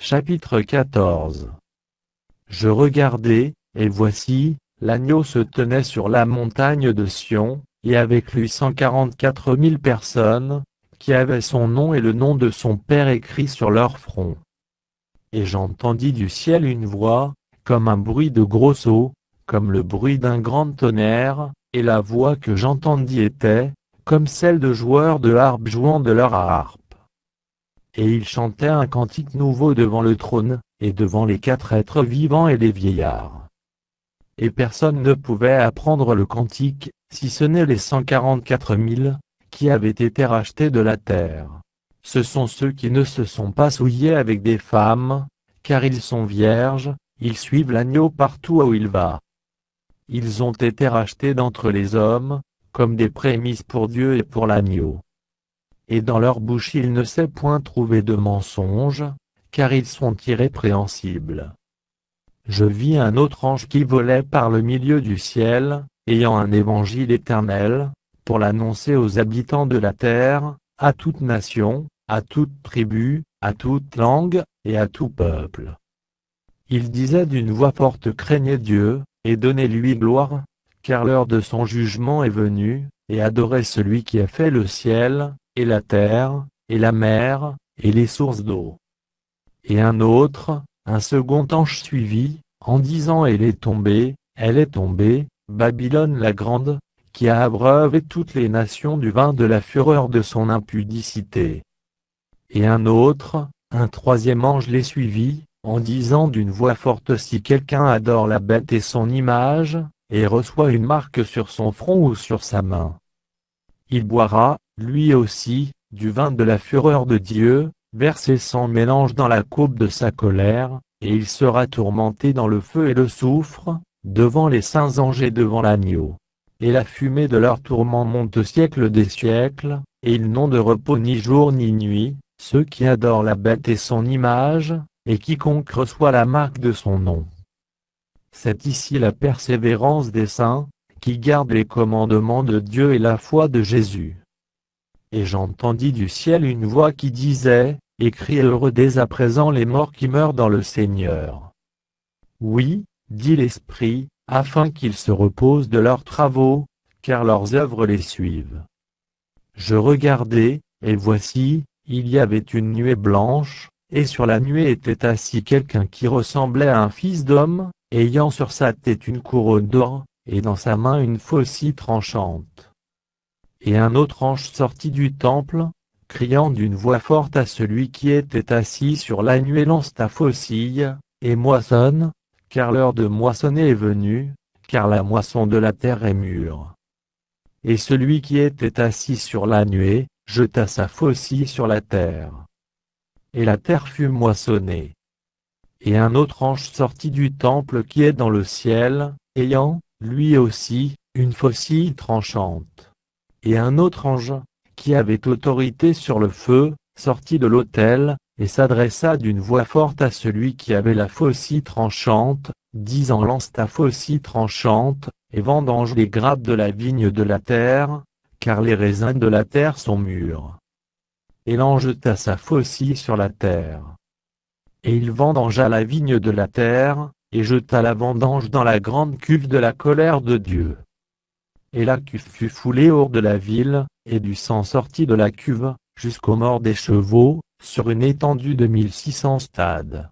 Chapitre 14. Je regardai, et voici, l'agneau se tenait sur la montagne de Sion, et avec lui 144 000 personnes, qui avaient son nom et le nom de son Père écrit sur leur front. Et j'entendis du ciel une voix, comme un bruit de grosses eaux, comme le bruit d'un grand tonnerre, et la voix que j'entendis était, comme celle de joueurs de harpe jouant de leur harpe. Et ils chantaient un cantique nouveau devant le trône, et devant les 4 êtres vivants et les vieillards. Et personne ne pouvait apprendre le cantique, si ce n'est les 144 000, qui avaient été rachetés de la terre. Ce sont ceux qui ne se sont pas souillés avec des femmes, car ils sont vierges, ils suivent l'agneau partout où il va. Ils ont été rachetés d'entre les hommes, comme des prémices pour Dieu et pour l'agneau. Et dans leur bouche il ne s'est point trouvé de mensonge, car ils sont irrépréhensibles. Je vis un autre ange qui volait par le milieu du ciel, ayant un évangile éternel, pour l'annoncer aux habitants de la terre, à toute nation, à toute tribu, à toute langue, et à tout peuple. Il disait d'une voix forte: craignez Dieu, et donnez-lui gloire, car l'heure de son jugement est venue, et adorez celui qui a fait le ciel, et la terre, et la mer, et les sources d'eau. Et un autre, un second ange suivit, en disant: elle est tombée, Babylone la grande, qui a abreuvé toutes les nations du vin de la fureur de son impudicité. Et un autre, un troisième ange les suivit, en disant d'une voix forte: si quelqu'un adore la bête et son image, et reçoit une marque sur son front ou sur sa main, il boira, lui aussi, du vin de la fureur de Dieu, versé sans mélange dans la coupe de sa colère, et il sera tourmenté dans le feu et le soufre, devant les saints anges et devant l'agneau. Et la fumée de leur tourment monte au siècle des siècles, et ils n'ont de repos ni jour ni nuit, ceux qui adorent la bête et son image, et quiconque reçoit la marque de son nom. C'est ici la persévérance des saints, qui gardent les commandements de Dieu et la foi de Jésus. Et j'entendis du ciel une voix qui disait: écris heureux dès à présent les morts qui meurent dans le Seigneur. Oui, dit l'Esprit, afin qu'ils se reposent de leurs travaux, car leurs œuvres les suivent. Je regardai, et voici, il y avait une nuée blanche, et sur la nuée était assis quelqu'un qui ressemblait à un fils d'homme, ayant sur sa tête une couronne d'or, et dans sa main une faucille tranchante. Et un autre ange sortit du temple, criant d'une voix forte à celui qui était assis sur la nuée: lance ta faucille, et moissonne, car l'heure de moissonner est venue, car la moisson de la terre est mûre. Et celui qui était assis sur la nuée, jeta sa faucille sur la terre. Et la terre fut moissonnée. Et un autre ange sortit du temple qui est dans le ciel, ayant, lui aussi, une faucille tranchante. Et un autre ange, qui avait autorité sur le feu, sortit de l'autel, et s'adressa d'une voix forte à celui qui avait la faucille tranchante, disant: lance ta faucille tranchante, et vendange les grappes de la vigne de la terre, car les raisins de la terre sont mûrs. Et l'ange jeta sa faucille sur la terre. Et il vendangea la vigne de la terre, et jeta la vendange dans la grande cuve de la colère de Dieu. Et la cuve fut foulée hors de la ville, et du sang sortit de la cuve, jusqu'aux morts des chevaux, sur une étendue de 1600 stades.